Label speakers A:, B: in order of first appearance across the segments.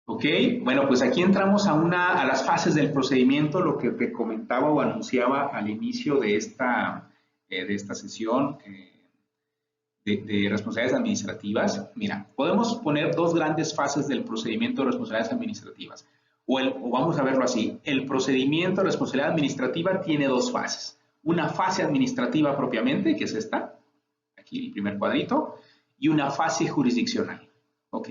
A: Ok, bueno, pues aquí entramos a las fases del procedimiento, lo que te comentaba o anunciaba al inicio de esta sesión de responsabilidades administrativas. Mira, podemos poner dos grandes fases del procedimiento de responsabilidades administrativas. O vamos a verlo así, el procedimiento de responsabilidad administrativa tiene dos fases. Una fase administrativa propiamente, que es esta, aquí el primer cuadrito, y una fase jurisdiccional. Ok.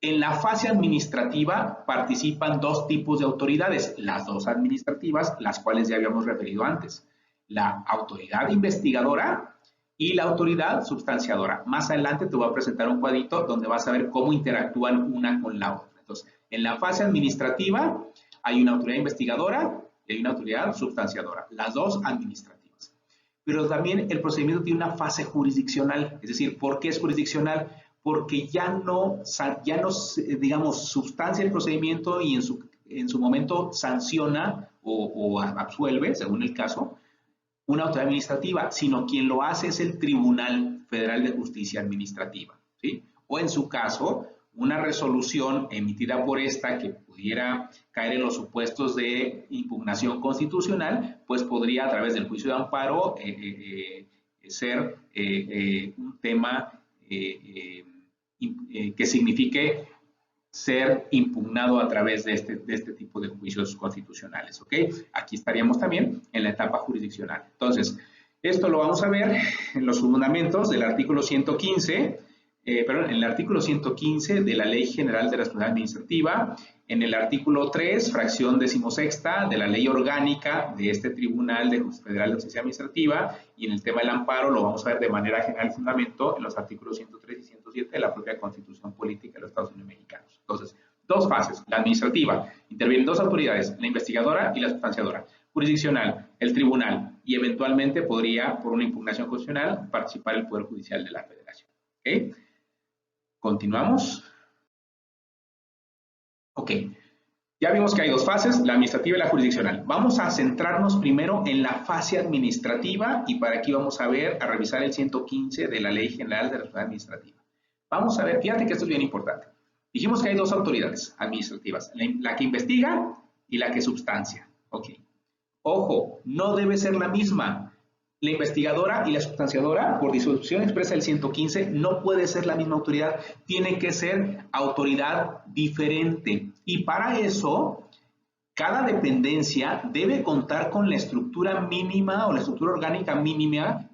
A: En la fase administrativa participan dos tipos de autoridades, las dos administrativas, las cuales ya habíamos referido antes. La autoridad investigadora y la autoridad sustanciadora. Más adelante te voy a presentar un cuadrito donde vas a ver cómo interactúan una con la otra. Entonces, en la fase administrativa hay una autoridad investigadora y hay una autoridad sustanciadora, las dos administrativas. Pero también el procedimiento tiene una fase jurisdiccional, es decir, ¿por qué es jurisdiccional? Porque digamos, sustancia el procedimiento y en su momento sanciona o absuelve, según el caso, una autoridad administrativa, sino quien lo hace es el Tribunal Federal de Justicia Administrativa, ¿sí? O en su caso, una resolución emitida por esta que pudiera caer en los supuestos de impugnación constitucional, pues podría a través del juicio de amparo ser un tema que signifique ser impugnado a través de este tipo de juicios constitucionales, ¿ok? Aquí estaríamos también en la etapa jurisdiccional. Entonces, esto lo vamos a ver en los fundamentos del artículo 115, en el artículo 115 de la Ley General de Responsabilidad Administrativa, en el artículo 3, fracción 16ª de la Ley Orgánica de este Tribunal Federal de Justicia Administrativa, y en el tema del amparo lo vamos a ver de manera general y fundamento en los artículos 103 y 107 de la propia Constitución Política de los Estados Unidos Mexicanos. Entonces, dos fases, la administrativa, intervienen dos autoridades, la investigadora y la sustanciadora. Jurisdiccional, el tribunal, y eventualmente podría, por una impugnación constitucional, participar el Poder Judicial de la Federación. ¿Ok? Continuamos. Ok, ya vimos que hay dos fases, la administrativa y la jurisdiccional. Vamos a centrarnos primero en la fase administrativa y para aquí vamos a revisar el 115 de la Ley General de Responsabilidad Administrativa. Vamos a ver, fíjate que esto es bien importante. Dijimos que hay dos autoridades administrativas, la que investiga y la que substancia. Ok, ojo, no debe ser la misma. La investigadora y la sustanciadora, por disposición expresa del 115, no puede ser la misma autoridad, tiene que ser autoridad diferente. Y para eso, cada dependencia debe contar con la estructura mínima o la estructura orgánica mínima,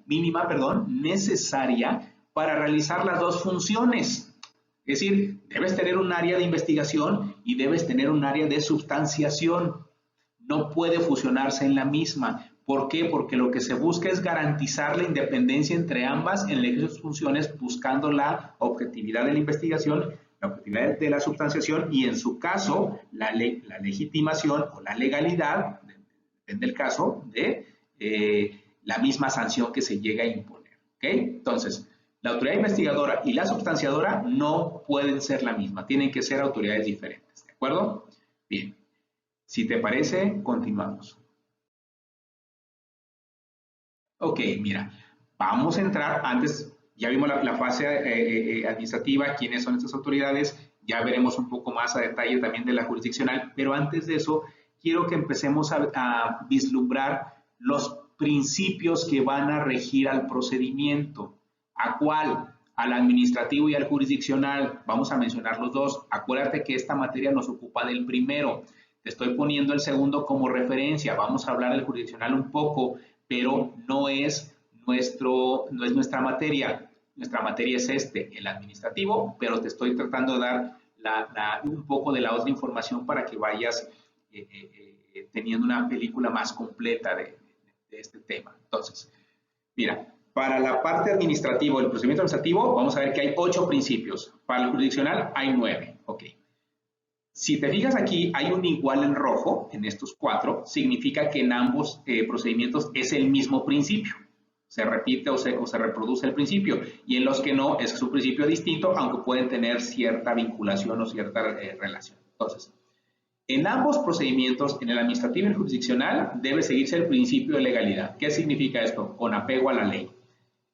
A: necesaria para realizar las dos funciones. Es decir, debes tener un área de investigación y debes tener un área de substanciación. No puede fusionarse en la misma. ¿Por qué? Porque lo que se busca es garantizar la independencia entre ambas en el ejercicio de sus funciones, buscando la objetividad de la investigación, la objetividad de la substanciación y, en su caso, la legitimación o la legalidad, depende del caso, de la misma sanción que se llega a imponer. ¿Ok? Entonces, la autoridad investigadora y la substanciadora no pueden ser la misma, tienen que ser autoridades diferentes. ¿De acuerdo? Bien. Si te parece, continuamos. Ok, mira, vamos a entrar, antes ya vimos la fase administrativa, quiénes son estas autoridades, ya veremos un poco más a detalle también de la jurisdiccional, pero antes de eso, quiero que empecemos a vislumbrar los principios que van a regir al procedimiento. ¿A cuál? Al administrativo y al jurisdiccional. Vamos a mencionar los dos. Acuérdate que esta materia nos ocupa del primero. Te estoy poniendo el segundo como referencia. Vamos a hablar del jurisdiccional un poco, pero no es nuestra materia. Nuestra materia es el administrativo, pero te estoy tratando de dar un poco de la otra información para que vayas teniendo una película más completa de este tema. Entonces, mira, para la parte administrativa, el procedimiento administrativo, vamos a ver que hay 8 principios. Para el jurisdiccional hay 9. Ok. Si te fijas aquí, hay un igual en rojo en estos 4, significa que en ambos procedimientos es el mismo principio. Se repite o se reproduce el principio. Y en los que no, es un principio distinto, aunque pueden tener cierta vinculación o cierta relación. Entonces, en ambos procedimientos, en el administrativo y el jurisdiccional, debe seguirse el principio de legalidad. ¿Qué significa esto? Con apego a la ley.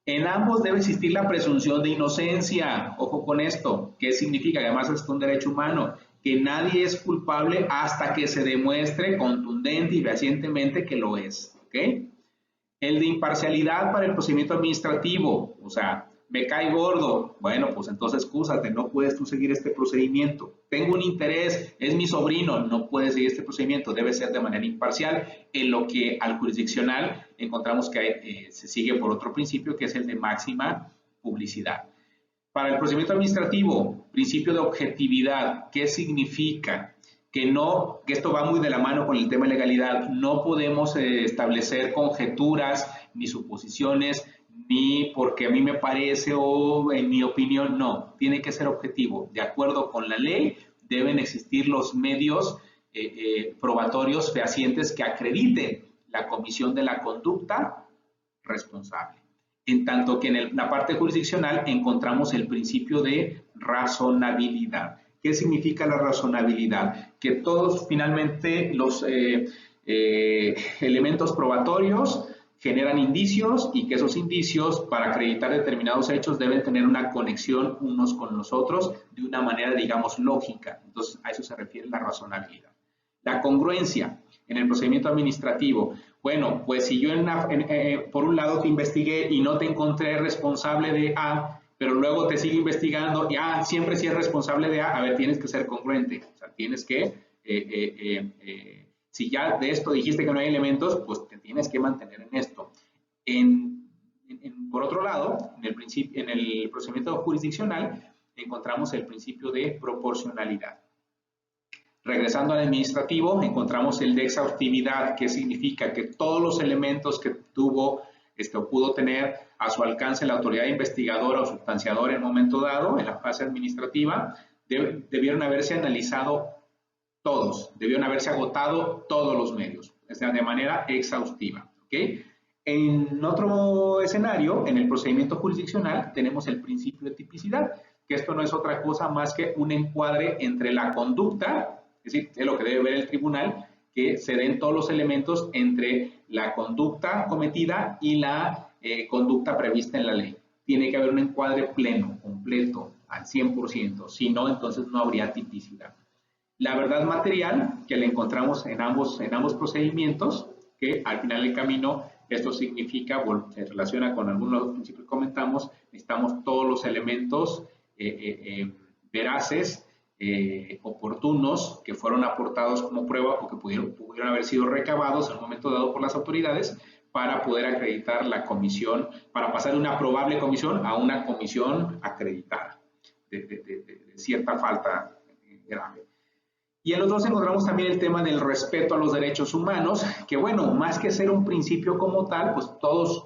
A: En ambos debe existir la presunción de inocencia. Ojo con esto. ¿Qué significa? Además, es un derecho humano. que nadie es culpable hasta que se demuestre contundente y fehacientemente que lo es, ¿ok? El de imparcialidad para el procedimiento administrativo, o sea, me cae gordo, bueno, pues entonces excúsate, no puedes tú seguir este procedimiento. Tengo un interés, es mi sobrino, no puedes seguir este procedimiento, debe ser de manera imparcial, en lo que al jurisdiccional encontramos que se sigue por otro principio, que es el de máxima publicidad. Para el procedimiento administrativo, principio de objetividad, ¿qué significa? Que esto va muy de la mano con el tema de legalidad, no podemos establecer conjeturas ni suposiciones, ni porque a mí me parece o en mi opinión, no, tiene que ser objetivo. De acuerdo con la ley, deben existir los medios probatorios fehacientes que acrediten la comisión de la conducta responsable. En tanto que en la parte jurisdiccional encontramos el principio de razonabilidad. ¿Qué significa la razonabilidad? Que todos finalmente los elementos probatorios generan indicios y que esos indicios para acreditar determinados hechos deben tener una conexión unos con los otros de una manera, digamos, lógica. Entonces, a eso se refiere la razonabilidad. La congruencia en el procedimiento administrativo. Bueno, pues si yo por un lado te investigué y no te encontré responsable de A, pero luego te sigo investigando y siempre si es responsable de A, ver, tienes que ser congruente. O sea, tienes que, si ya de esto dijiste que no hay elementos, pues te tienes que mantener en esto. Por otro lado, en el procedimiento jurisdiccional encontramos el principio de proporcionalidad. Regresando al administrativo, encontramos el de exhaustividad, que significa que todos los elementos que tuvo o pudo tener a su alcance la autoridad investigadora o sustanciadora en un momento dado, en la fase administrativa, debieron haberse analizado todos, debieron haberse agotado todos los medios, o sea, de manera exhaustiva. ¿Okay? En otro escenario, en el procedimiento jurisdiccional, tenemos el principio de tipicidad, que esto no es otra cosa más que un encuadre entre la conducta, es decir, es lo que debe ver el tribunal, que se den todos los elementos entre la conducta cometida y la conducta prevista en la ley. Tiene que haber un encuadre pleno, completo, al 100%, si no, entonces no habría tipicidad. La verdad material, que la encontramos en ambos procedimientos, que al final del camino, esto significa, se relaciona con algunos de los principios que comentamos, necesitamos todos los elementos veraces, oportunos, que fueron aportados como prueba o que pudieron haber sido recabados en un momento dado por las autoridades para poder acreditar la comisión, para pasar de una probable comisión a una comisión acreditada de cierta falta grave. Y en los dos encontramos también el tema del respeto a los derechos humanos, que bueno, más que ser un principio como tal, pues todos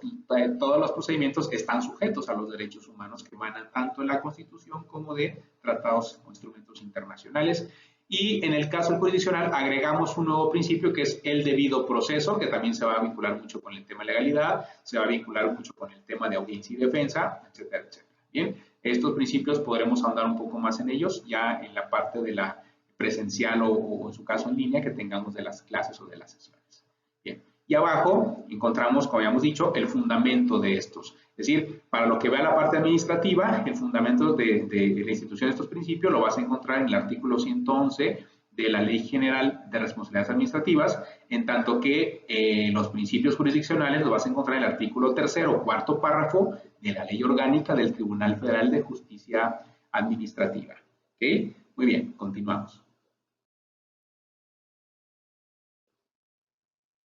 A: los procedimientos están sujetos a los derechos humanos que emanan tanto de la Constitución como de tratados o instrumentos internacionales. Y en el caso jurisdiccional agregamos un nuevo principio que es el debido proceso, que también se va a vincular mucho con el tema de legalidad, se va a vincular mucho con el tema de audiencia y defensa, etcétera, etcétera. Bien, estos principios podremos ahondar un poco más en ellos ya en la parte de la presencial o en su caso en línea que tengamos de las clases o de las sesiones. Bien. Y abajo encontramos, como habíamos dicho, el fundamento de estos. Es decir, para lo que vea la parte administrativa, el fundamento de la institución de estos principios lo vas a encontrar en el artículo 111 de la Ley General de Responsabilidades Administrativas, en tanto que los principios jurisdiccionales los vas a encontrar en el artículo 3º, cuarto párrafo de la Ley Orgánica del Tribunal Federal de Justicia Administrativa. ¿Okay? Muy bien, continuamos.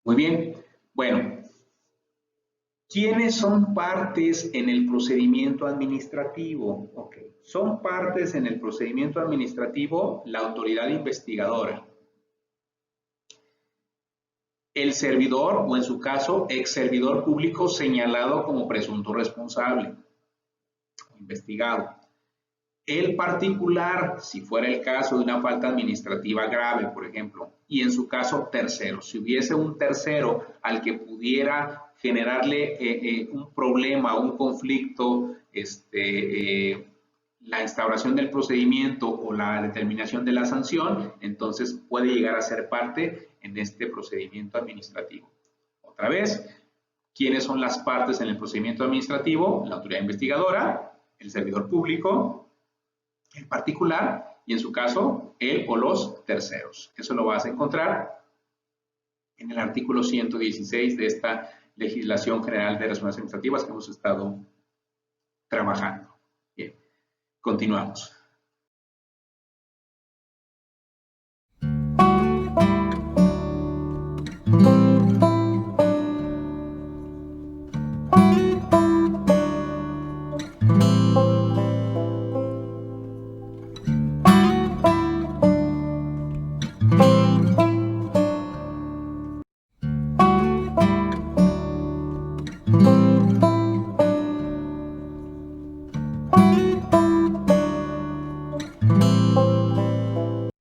A: Muy bien, bueno, ¿quiénes son partes en el procedimiento administrativo? Ok, son partes en el procedimiento administrativo la autoridad investigadora, el servidor o en su caso ex servidor público señalado como presunto responsable o investigado. El particular, si fuera el caso de una falta administrativa grave, por ejemplo, y en su caso tercero. Si hubiese un tercero al que pudiera generarle un problema, un conflicto, la instauración del procedimiento o la determinación de la sanción, entonces puede llegar a ser parte en este procedimiento administrativo. Otra vez, ¿quiénes son las partes en el procedimiento administrativo? La autoridad investigadora, el servidor público, el particular y en su caso el o los terceros. Eso lo vas a encontrar en el artículo 116 de esta legislación general de relaciones administrativas que hemos estado trabajando. Bien, continuamos.